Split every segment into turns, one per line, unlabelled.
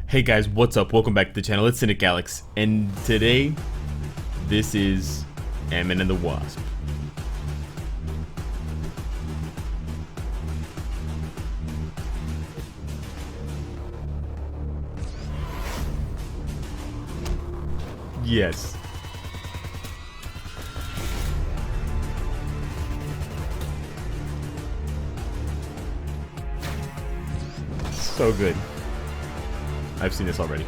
Hey guys, what's up? Welcome back to the channel. It's Cynicalex, and today, this is Ant-Man and the Wasp. Yes. So good. I've seen this already.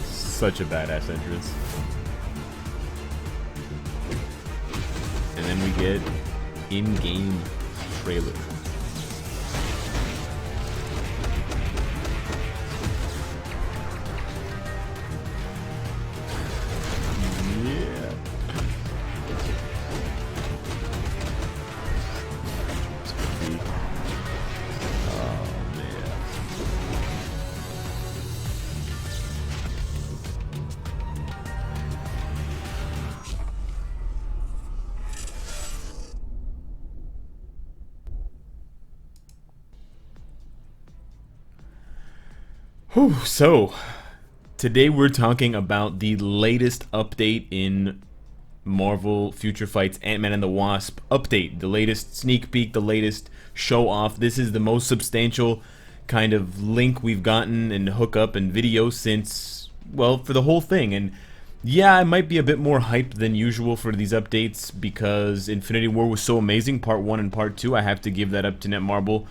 Such a badass entrance. And then we get in-game trailer. Yeah. Oh man. Whew, so today we're talking about the latest update in Marvel Future Fight's Ant-Man and the Wasp update. The latest sneak peek, the latest show off. This is the most substantial kind of link we've gotten and hookup and video since, well, for the whole thing. And yeah, I might be a bit more hyped than usual for these updates because Infinity War was so amazing, Part 1 and Part 2. I have to give that up to Netmarble,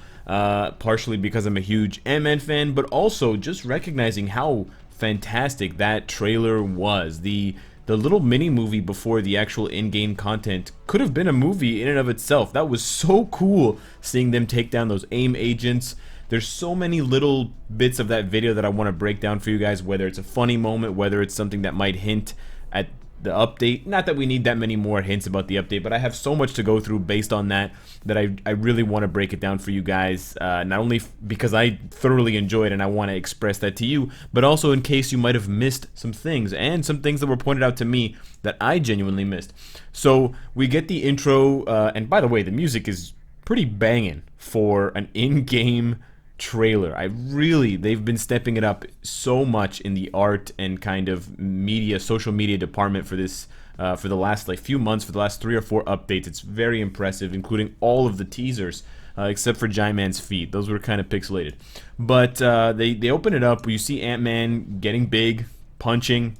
partially because I'm a huge Ant-Man fan, but also just recognizing how fantastic that trailer was. The little mini-movie before the actual in-game content could have been a movie in and of itself. That was so cool, seeing them take down those AIM agents. There's so many little bits of that video that I want to break down for you guys, whether it's a funny moment, whether it's something that might hint at the update. Not that we need that many more hints about the update, but I have so much to go through based on that I really want to break it down for you guys, not only because I thoroughly enjoyed and I want to express that to you, but also in case you might have missed some things, and some things that were pointed out to me that I genuinely missed. So we get the intro, and by the way, the music is pretty banging for an in-game trailer. They've been stepping it up so much in the art and kind of media, social media department for this, for the last few months, for the last 3 or 4 updates. It's very impressive, including all of the teasers, except for Giant Man's feet. Those were kind of pixelated. But they open it up. You see Ant-Man getting big, punching.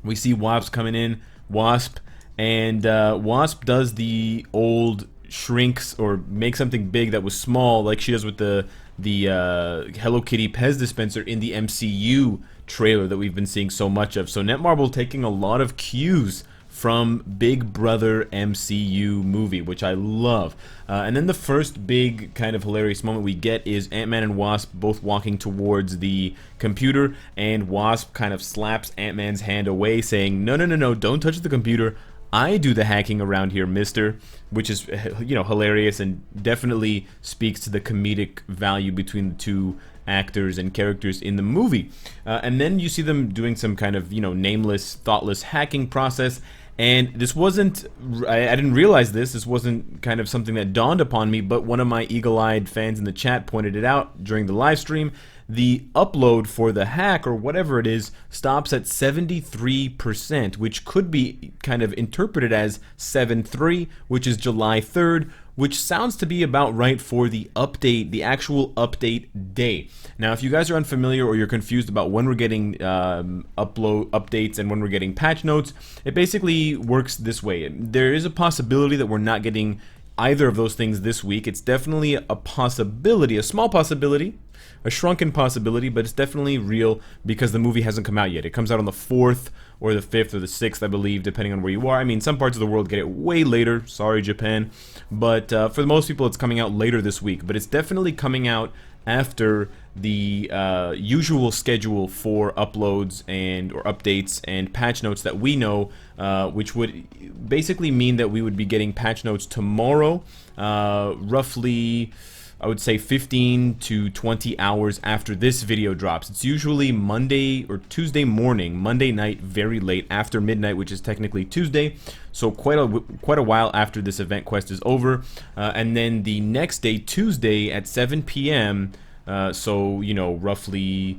We see Wasp coming in, and Wasp does the old shrinks or make something big that was small, like she does with the Hello Kitty Pez dispenser in the MCU trailer that we've been seeing so much of. So Netmarble taking a lot of cues from Big Brother MCU movie, which I love. And then the first big kind of hilarious moment we get is Ant-Man and Wasp both walking towards the computer, and Wasp kind of slaps Ant-Man's hand away, saying, "No, no, no, no, don't touch the computer. I do the hacking around here, mister," which is, you know, hilarious and definitely speaks to the comedic value between the two actors and characters in the movie. And then you see them doing some kind of, you know, nameless, thoughtless hacking process. And this wasn't, I didn't realize this wasn't kind of something that dawned upon me, but one of my eagle-eyed fans in the chat pointed it out during the live stream. The upload for the hack, or whatever it is, stops at 73%, which could be kind of interpreted as 7/3, which is July 3rd, which sounds to be about right for the update, the actual update day. Now, if you guys are unfamiliar or you're confused about when we're getting upload updates and when we're getting patch notes, it basically works this way. There is a possibility that we're not getting either of those things this week. It's definitely a possibility, a small possibility, a shrunken possibility, but it's definitely real because the movie hasn't come out yet. It comes out on the 4th or the 5th or the 6th, I believe, depending on where you are. I mean, some parts of the world get it way later. Sorry, Japan. But for most people, it's coming out later this week. But it's definitely coming out after the usual schedule for uploads and or updates and patch notes that we know, which would basically mean that we would be getting patch notes tomorrow, roughly I would say 15 to 20 hours after this video drops. It's usually Monday or Tuesday morning, Monday night, very late after midnight, which is technically Tuesday. So quite a while after this event quest is over, and then the next day, Tuesday at 7 p.m. So you know, roughly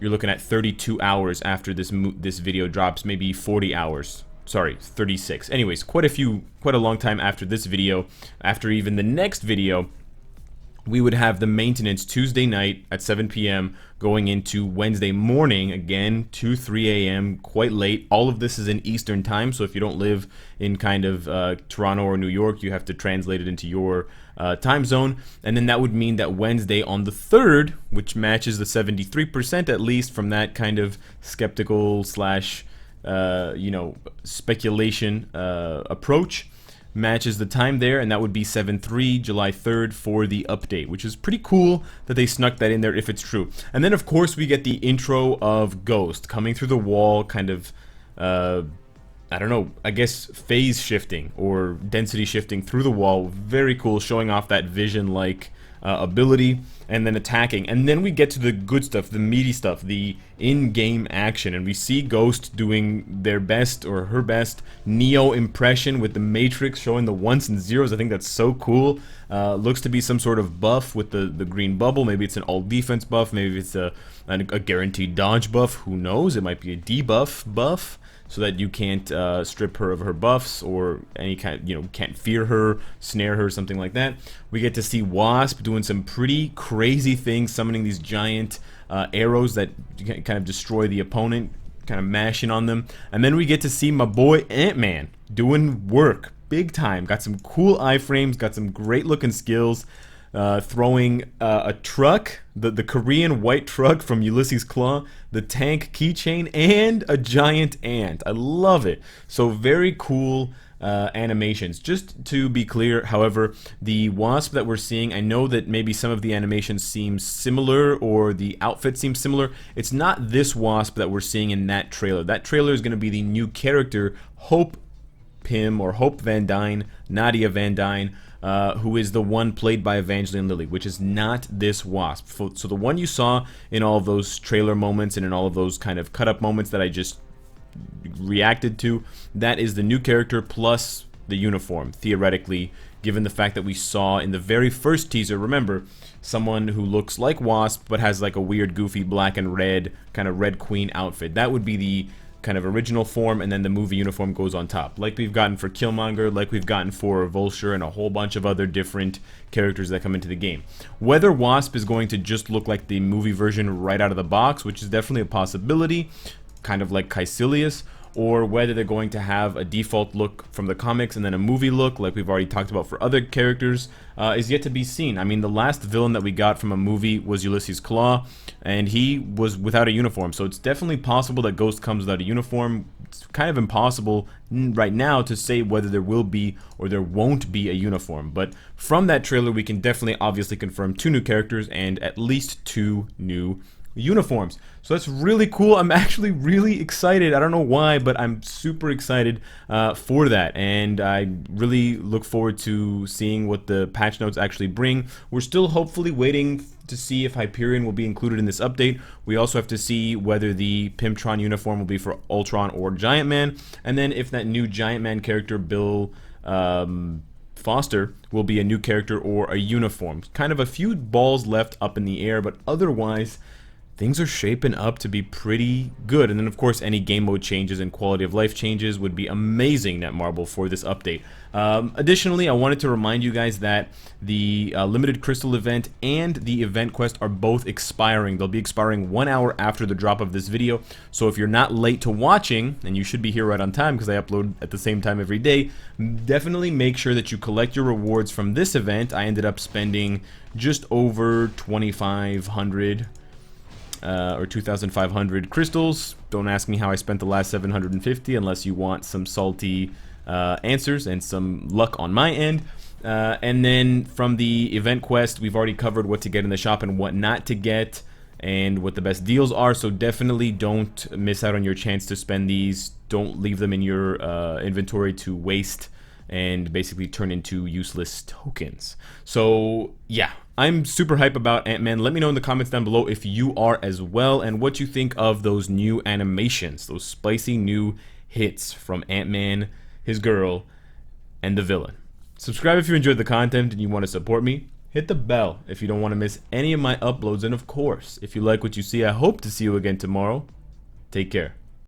you're looking at 32 hours after this video drops, maybe 40 hours. Sorry, 36. Anyways, quite a long time after this video, after even the next video, we would have the maintenance Tuesday night at 7 p.m. going into Wednesday morning, again, 2-3 a.m., quite late. All of this is in Eastern time, so if you don't live in kind of Toronto or New York, you have to translate it into your time zone. And then that would mean that Wednesday on the 3rd, which matches the 73% at least from that kind of skeptical slash, you know, speculation approach, matches the time there, and that would be 7/3, July 3rd for the update, which is pretty cool that they snuck that in there if it's true. And then of course we get the intro of Ghost coming through the wall, kind of I don't know, I guess phase shifting or density shifting through the wall. Very cool, showing off that vision like ability, and then attacking. And then we get to the good stuff, the meaty stuff, the in-game action, and we see Ghost doing their best or her best Neo impression with the Matrix, showing the ones and zeros. I think that's so cool. Looks to be some sort of buff with the green bubble. Maybe it's an all defense buff, maybe it's a guaranteed dodge buff, who knows. It might be a debuff buff, so that you can't strip her of her buffs or any kind, you know, can't fear her, snare her, something like that. We get to see WASP doing some pretty crazy things, summoning these giant arrows that kind of destroy the opponent, kind of mashing on them. And then we get to see my boy Ant-Man doing work, big time. Got some cool iframes, got some great looking skills. Throwing a truck, the Korean white truck from Ulysses Claw, the tank keychain, and a giant ant. I love it. So very cool animations. Just to be clear, however, the WASP that we're seeing, I know that maybe some of the animations seem similar or the outfit seems similar. It's not this WASP that we're seeing in that trailer. That trailer is going to be the new character, Hope Pym, or Hope Van Dyne, Nadia Van Dyne, who is the one played by Evangeline Lilly, which is not this WASP. So the one you saw in all of those trailer moments and in all of those kind of cut-up moments that I just reacted to, that is the new character plus the uniform, theoretically, given the fact that we saw in the very first teaser, remember, someone who looks like Wasp but has like a weird goofy black and red kind of Red Queen outfit. That would be the kind of original form, and then the movie uniform goes on top, like we've gotten for Killmonger, like we've gotten for Vulture, and a whole bunch of other different characters that come into the game. Whether Wasp is going to just look like the movie version right out of the box, which is definitely a possibility, kind of like Caecilius, or whether they're going to have a default look from the comics and then a movie look like we've already talked about for other characters, is yet to be seen. I mean, the last villain that we got from a movie was Ulysses Claw, and he was without a uniform, so it's definitely possible that Ghost comes without a uniform. It's kind of impossible right now to say whether there will be or there won't be a uniform, but from that trailer we can definitely obviously confirm 2 new characters and at least 2 new uniforms. So that's really cool. I'm actually really excited. I don't know why, but I'm super excited for that, and I really look forward to seeing what the patch notes actually bring. We're still hopefully waiting to see if Hyperion will be included in this update. We also have to see whether the Pimptron uniform will be for Ultron or Giant Man, and then if that new Giant Man character, Bill Foster, will be a new character or a uniform. Kind of a few balls left up in the air, but otherwise things are shaping up to be pretty good. And then of course any game mode changes and quality of life changes would be amazing, Netmarble, for this update. Additionally, I wanted to remind you guys that the limited crystal event and the event quest are both expiring. They'll be expiring 1 hour after the drop of this video, so if you're not late to watching, and you should be here right on time because I upload at the same time every day, definitely make sure that you collect your rewards from this event. I ended up spending just over 2,500 or 2,500 crystals. Don't ask me how I spent the last 750 unless you want some salty answers and some luck on my end. And then from the event quest, we've already covered what to get in the shop and what not to get and what the best deals are, so definitely don't miss out on your chance to spend these. Don't leave them in your inventory to waste and basically turn into useless tokens. So yeah, I'm super hype about Ant-Man. Let me know in the comments down below if you are as well, and what you think of those new animations, those spicy new hits from Ant-Man, his girl, and the villain. Subscribe if you enjoyed the content and you want to support me. Hit the bell if you don't want to miss any of my uploads. And of course, if you like what you see, I hope to see you again tomorrow. Take care.